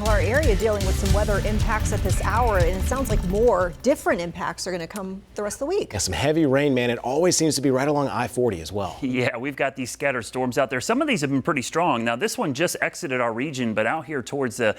Well, our area dealing with some weather impacts at this hour, and it sounds like more different impacts are going to come the rest of the week. Yeah, some heavy rain, man. It always seems to be right along I-40 as well. Yeah, we've got these scattered storms out there. Some of these have been pretty strong. Now, this one just exited our region, but out here towards the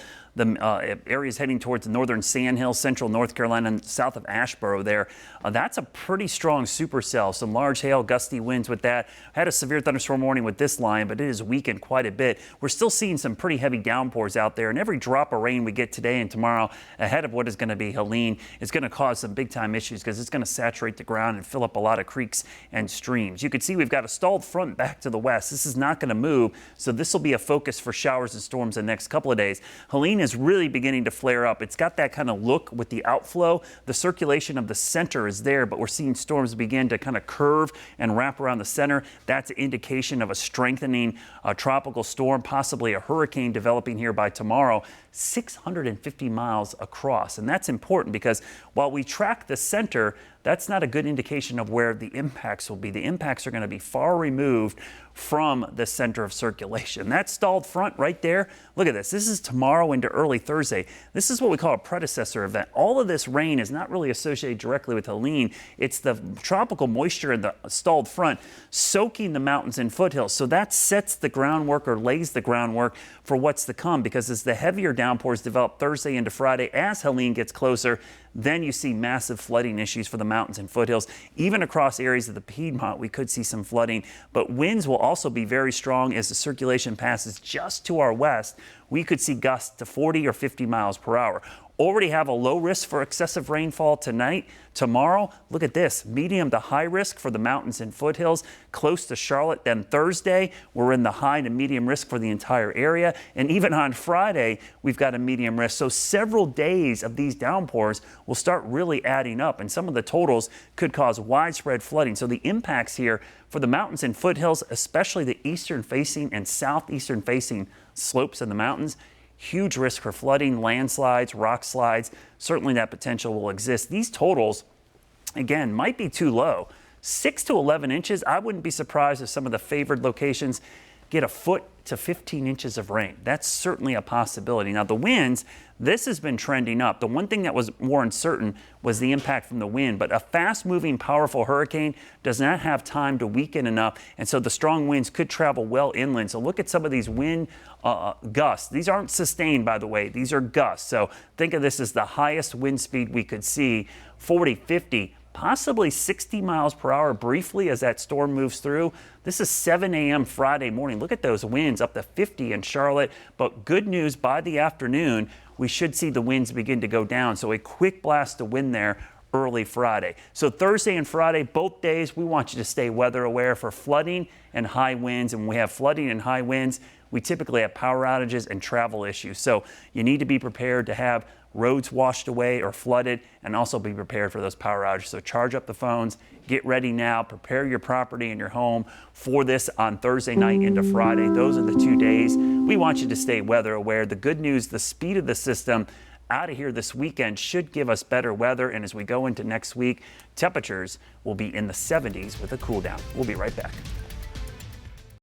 areas heading towards the northern Sandhills, central North Carolina, and south of Asheboro there, that's a pretty strong supercell. Some large hail, gusty winds with that. Had a severe thunderstorm warning with this line, but it has weakened quite a bit. We're still seeing some pretty heavy downpours out there, and every drop of rain we get today and tomorrow ahead of what is going to be Helene is going to cause some big time issues because it's going to saturate the ground and fill up a lot of creeks and streams. You can see we've got a stalled front back to the west. This is not going to move, so this will be a focus for showers and storms the next couple of days. Helene is really beginning to flare up. It's got that kind of look with the outflow. The circulation of the center is there, but we're seeing storms begin to kind of curve and wrap around the center. That's an indication of a strengthening tropical storm, possibly a hurricane developing here by tomorrow. 650 miles across. And that's important because while we track the center, that's not a good indication of where the impacts will be. The impacts are going to be far removed from the center of circulation. That stalled front right there, look at this. This is tomorrow into early Thursday. This is what we call a predecessor event. All of this rain is not really associated directly with Helene. It's the tropical moisture in the stalled front soaking the mountains and foothills. So that sets the groundwork or lays the groundwork for what's to come, because as the heavier downpours develop Thursday into Friday, as Helene gets closer, then you see massive flooding issues for the mountains and foothills. Even across areas of the Piedmont, we could see some flooding, but winds will also be very strong as the circulation passes just to our west. We could see gusts to 40 or 50 miles per hour. Already have a low risk for excessive rainfall tonight. Tomorrow, look at this, medium to high risk for the mountains and foothills, close to Charlotte. Then Thursday, we're in the high to medium risk for the entire area. And even on Friday, we've got a medium risk. So several days of these downpours will start really adding up, and some of the totals could cause widespread flooding. So the impacts here for the mountains and foothills, especially the eastern facing and southeastern facing slopes of the mountains, huge risk for flooding, landslides, rock slides. Certainly that potential will exist. These totals, again, might be too low. 6 to 11 inches. I wouldn't be surprised if some of the favored locations get a foot to 15 inches of rain. That's certainly a possibility. Now the winds, this has been trending up. The one thing that was more uncertain was the impact from the wind, but a fast moving, powerful hurricane does not have time to weaken enough, and so the strong winds could travel well inland. So look at some of these wind gusts. These aren't sustained, by the way. These are gusts. So think of this as the highest wind speed we could see, 40, 50, possibly 60 miles per hour briefly as that storm moves through. This is 7 a.m. Friday morning. Look at those winds up to 50 in Charlotte. But good news, by the afternoon, we should see the winds begin to go down. So a quick blast of wind there early Friday. So Thursday and Friday, both days, we want you to stay weather aware for flooding and high winds. And when we have flooding and high winds, we typically have power outages and travel issues. So you need to be prepared to have roads washed away or flooded, and also be prepared for those power outages. So charge up the phones, get ready now, prepare your property and your home for this on Thursday night into Friday. Those are the 2 days. We want you to stay weather aware. The good news, the speed of the system out of here this weekend should give us better weather. And as we go into next week, temperatures will be in the 70s with a cool down. We'll be right back.